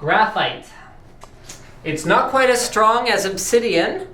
Graphite. It's not quite as strong as obsidian,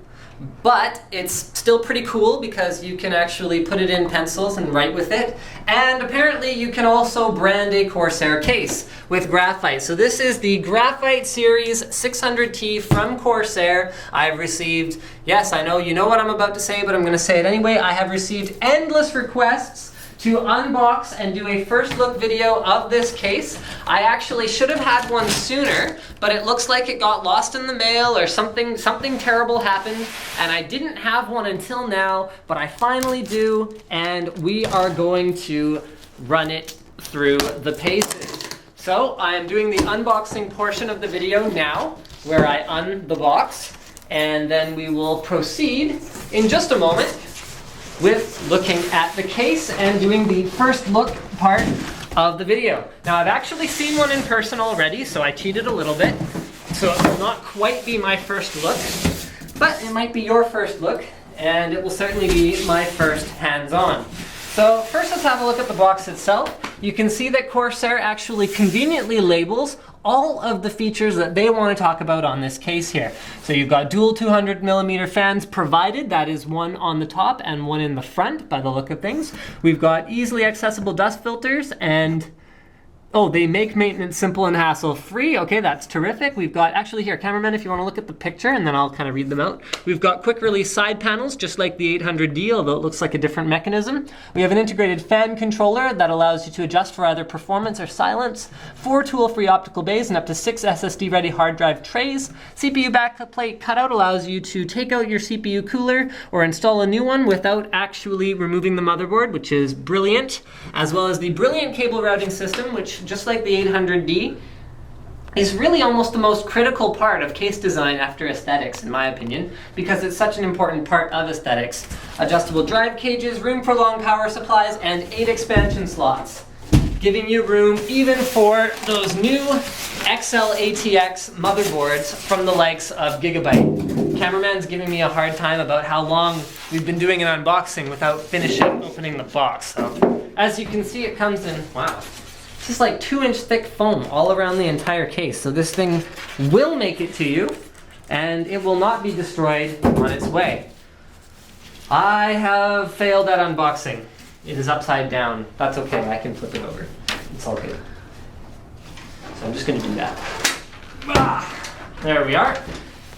but it's still pretty cool because you can actually put it in pencils and write with it. And apparently you can also brand a Corsair case with graphite. So this is the Graphite Series 600T from Corsair. I've received, yes, I know you know what I'm about to say, but I'm going to say it anyway. I have received endless requests to unbox and do a first look video of this case. I actually should have had one sooner, but it looks like it got lost in the mail or something terrible happened, and I didn't have one until now, but I finally do, and we are going to run it through the paces. So I am doing the unboxing portion of the video now, where I the box, and then we will proceed in just a moment with looking at the case and doing the first look part of the video. Now I've actually seen one in person already, so I cheated a little bit. So it will not quite be my first look, but it might be your first look, and it will certainly be my first hands-on. So first let's have a look at the box itself. You can see that Corsair actually conveniently labels all of the features that they want to talk about on this case here. So you've got dual 200mm fans provided, that is one on the top and one in the front by the look of things. We've got easily accessible dust filters and oh, they make maintenance simple and hassle-free. Okay, that's terrific. We've got, actually here, cameraman, if you want to look at the picture, and then I'll kind of read them out. We've got quick-release side panels, just like the 800D, although it looks like a different mechanism. We have an integrated fan controller that allows you to adjust for either performance or silence, 4 tool-free optical bays, and up to 6 SSD-ready hard drive trays. CPU backplate cutout allows you to take out your CPU cooler or install a new one without actually removing the motherboard, which is brilliant, as well as the brilliant cable routing system, which just like the 800D, is really almost the most critical part of case design after aesthetics, in my opinion, because it's such an important part of aesthetics. Adjustable drive cages, room for long power supplies, and 8 expansion slots, giving you room even for those new XL ATX motherboards from the likes of Gigabyte. Cameraman's giving me a hard time about how long we've been doing an unboxing without finishing opening the box. So, as you can see, it comes in, wow. This is like 2-inch thick foam all around the entire case. So this thing will make it to you, and it will not be destroyed on its way. I have failed at unboxing. It is upside down. That's okay, I can flip it over. It's all good. So I'm just gonna do that. There we are.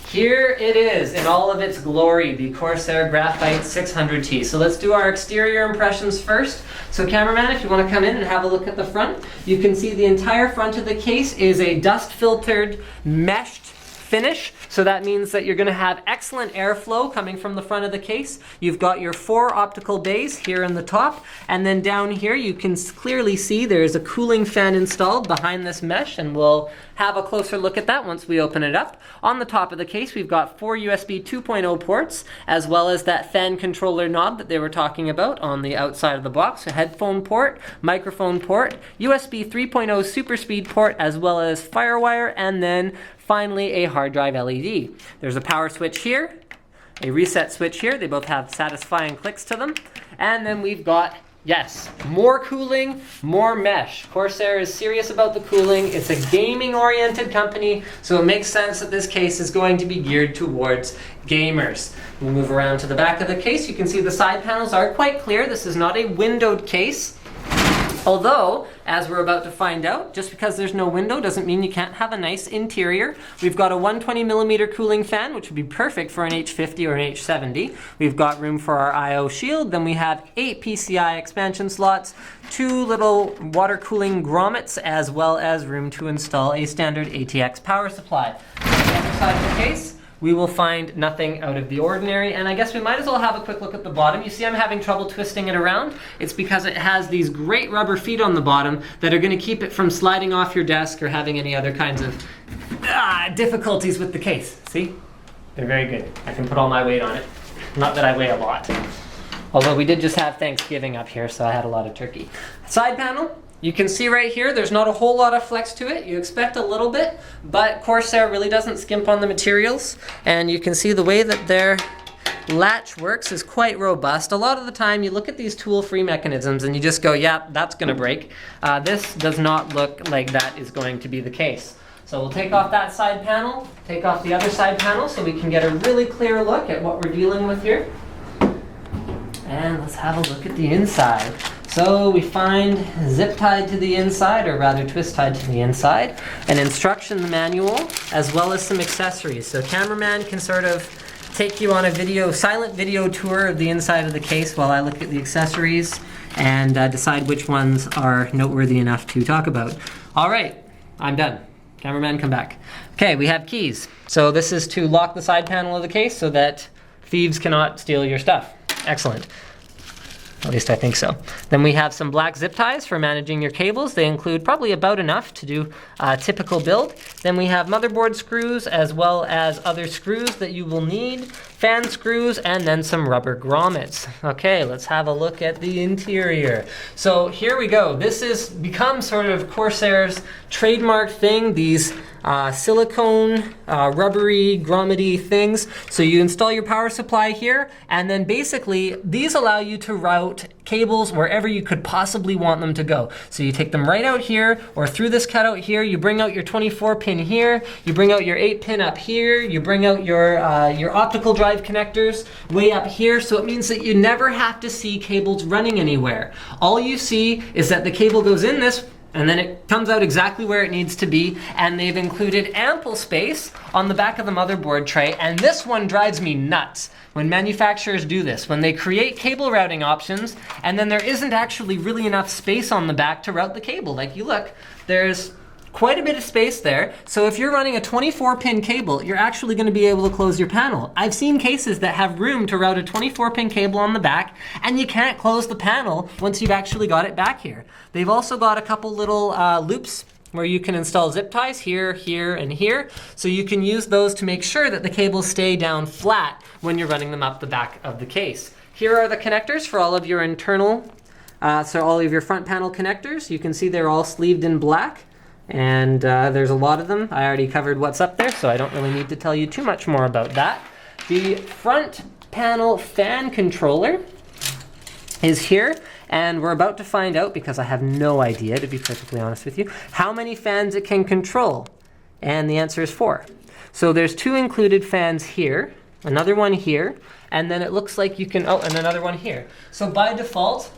Here it is in all of its glory, the Corsair Graphite 600T. So let's do our exterior impressions first. So cameraman, if you want to come in and have a look at the front, you can see the entire front of the case is a dust-filtered, meshed finish. So that means that you're going to have excellent airflow coming from the front of the case. You've got your 4 optical bays here in the top, and then down here you can clearly see there's a cooling fan installed behind this mesh, and we'll have a closer look at that once we open it up. On the top of the case we've got 4 USB 2.0 ports, as well as that fan controller knob that they were talking about on the outside of the box. A headphone port, microphone port, USB 3.0 super speed port, as well as FireWire, and then finally a hard drive LED. There's a power switch here, a reset switch here. They both have satisfying clicks to them. And then we've got, yes, more cooling, more mesh. Corsair is serious about the cooling. It's a gaming-oriented company, so it makes sense that this case is going to be geared towards gamers. We'll move around to the back of the case. You can see the side panels are quite clear. This is not a windowed case. Although, as we're about to find out, just because there's no window doesn't mean you can't have a nice interior. We've got a 120mm cooling fan, which would be perfect for an H50 or an H70. We've got room for our I/O shield. Then we have 8 PCI expansion slots, 2 little water cooling grommets, as well as room to install a standard ATX power supply. On the other side of the case, we will find nothing out of the ordinary, and I guess we might as well have a quick look at the bottom. You see I'm having trouble twisting it around. It's because it has these great rubber feet on the bottom that are going to keep it from sliding off your desk or having any other kinds of difficulties with the case. See? They're very good. I can put all my weight on it. Not that I weigh a lot. Although we did just have Thanksgiving up here, so I had a lot of turkey. Side panel. You can see right here, there's not a whole lot of flex to it. You expect a little bit, but Corsair really doesn't skimp on the materials. And you can see the way that they're latch works is quite robust. A lot of the time you look at these tool-free mechanisms and you just go, yeah, that's gonna break. This does not look like that is going to be the case. So we'll take off that side panel, take off the other side panel so we can get a really clear look at what we're dealing with here. And let's have a look at the inside. So we find zip tied to the inside, or rather twist tied to the inside, an instruction manual, as well as some accessories. So cameraman can sort of take you on a silent video tour of the inside of the case while I look at the accessories and decide which ones are noteworthy enough to talk about. All right, I'm done. Cameraman, come back. Okay, we have keys. So this is to lock the side panel of the case so that thieves cannot steal your stuff. Excellent. At least I think so. Then we have some black zip ties for managing your cables. They include probably about enough to do a typical build. Then we have motherboard screws as well as other screws that you will need, fan screws, and then some rubber grommets. Okay, let's have a look at the interior. So here we go. This has become sort of Corsair's trademark thing, these silicone, rubbery, grommety things. So you install your power supply here, and then basically these allow you to route cables wherever you could possibly want them to go. So you take them right out here or through this cutout here, you bring out your 24 pin here, you bring out your 8 pin up here, you bring out your optical drive connectors way up here. So it means that you never have to see cables running anywhere. All you see is that the cable goes in this and then it comes out exactly where it needs to be, and they've included ample space on the back of the motherboard tray, and this one drives me nuts when manufacturers do this, when they create cable routing options, and then there isn't actually really enough space on the back to route the cable. Like you look, there's quite a bit of space there, so if you're running a 24-pin cable, you're actually going to be able to close your panel. I've seen cases that have room to route a 24-pin cable on the back, and you can't close the panel once you've actually got it back here. They've also got a couple little loops where you can install zip ties here, here, and here, so you can use those to make sure that the cables stay down flat when you're running them up the back of the case. Here are the connectors for all of your internal, so all of your front panel connectors. You can see they're all sleeved in black. And there's a lot of them. I already covered what's up there, so I don't really need to tell you too much more about that. The front panel fan controller is here, and we're about to find out, because I have no idea, to be perfectly honest with you, how many fans it can control. And the answer is 4. So there's 2 included fans here, another one here, and then it looks like you can, oh, and another one here. So by default,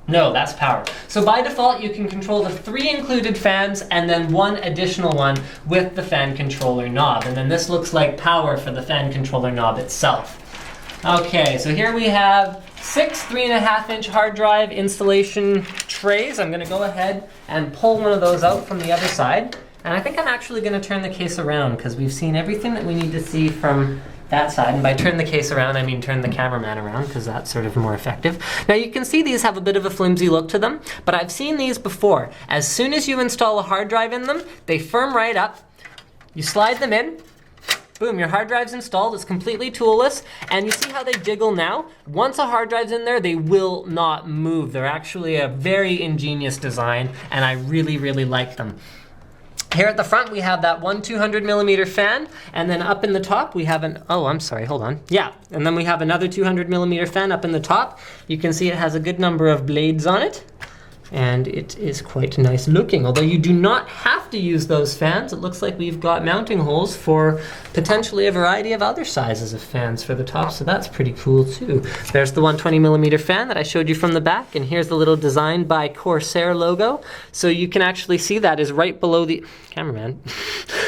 no, that's power. So by default, you can control the 3 included fans and then 1 additional one with the fan controller knob. And then this looks like power for the fan controller knob itself. Okay, so here we have 6 3.5-inch hard drive installation trays. I'm gonna go ahead and pull one of those out from the other side. And I think I'm actually gonna turn the case around because we've seen everything that we need to see from that side, and by turn the case around, I mean turn the cameraman around, because that's sort of more effective. Now you can see these have a bit of a flimsy look to them, but I've seen these before. As soon as you install a hard drive in them, they firm right up. You slide them in, boom, your hard drive's installed. It's completely toolless, and you see how they jiggle now? Once a hard drive's in there, they will not move. They're actually a very ingenious design, and I really, really like them. Here at the front, we have that one 200mm fan, and then up in the top, we have an, oh, I'm sorry, hold on. Yeah, and then we have another 200mm fan up in the top. You can see it has a good number of blades on it, and it is quite nice looking. Although you do not have to use those fans, it looks like we've got mounting holes for potentially a variety of other sizes of fans for the top, so that's pretty cool too. There's the 120mm fan that I showed you from the back, and here's the little Designed by Corsair logo. So you can actually see that is right below the, cameraman,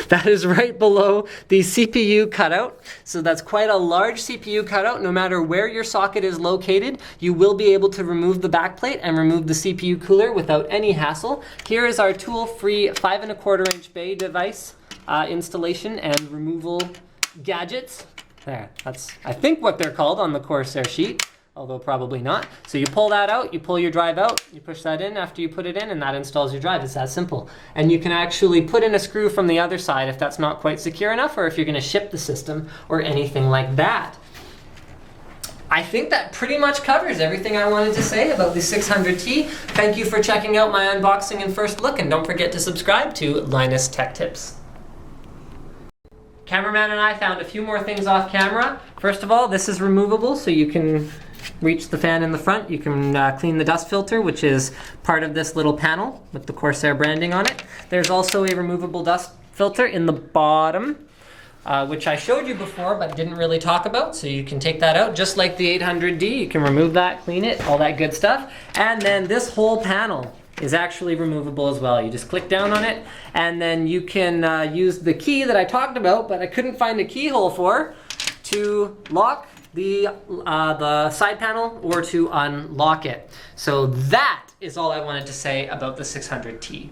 that is right below the CPU cutout. So that's quite a large CPU cutout. No matter where your socket is located, you will be able to remove the backplate and remove the CPU cooler without any hassle. Here is our tool-free 5¼ bay device installation and removal gadgets. There, that's I think what they're called on the Corsair sheet, although probably not. So you pull that out, you pull your drive out, you push that in after you put it in, and that installs your drive. It's that simple. And you can actually put in a screw from the other side if that's not quite secure enough, or if you're going to ship the system or anything like that. I think that pretty much covers everything I wanted to say about the 600T. Thank you for checking out my unboxing and first look, and don't forget to subscribe to Linus Tech Tips. cameraman and I found a few more things off camera. First of all, this is removable, so you can reach the fan in the front. You can clean the dust filter, which is part of this little panel with the Corsair branding on it. There's also a removable dust filter in the bottom, which I showed you before but didn't really talk about, so you can take that out just like the 800D. You can remove that, clean it, all that good stuff. And then this whole panel is actually removable as well. You just click down on it, and then you can use the key that I talked about but I couldn't find a keyhole for, to lock the side panel or to unlock it. So that is all I wanted to say about the 600T.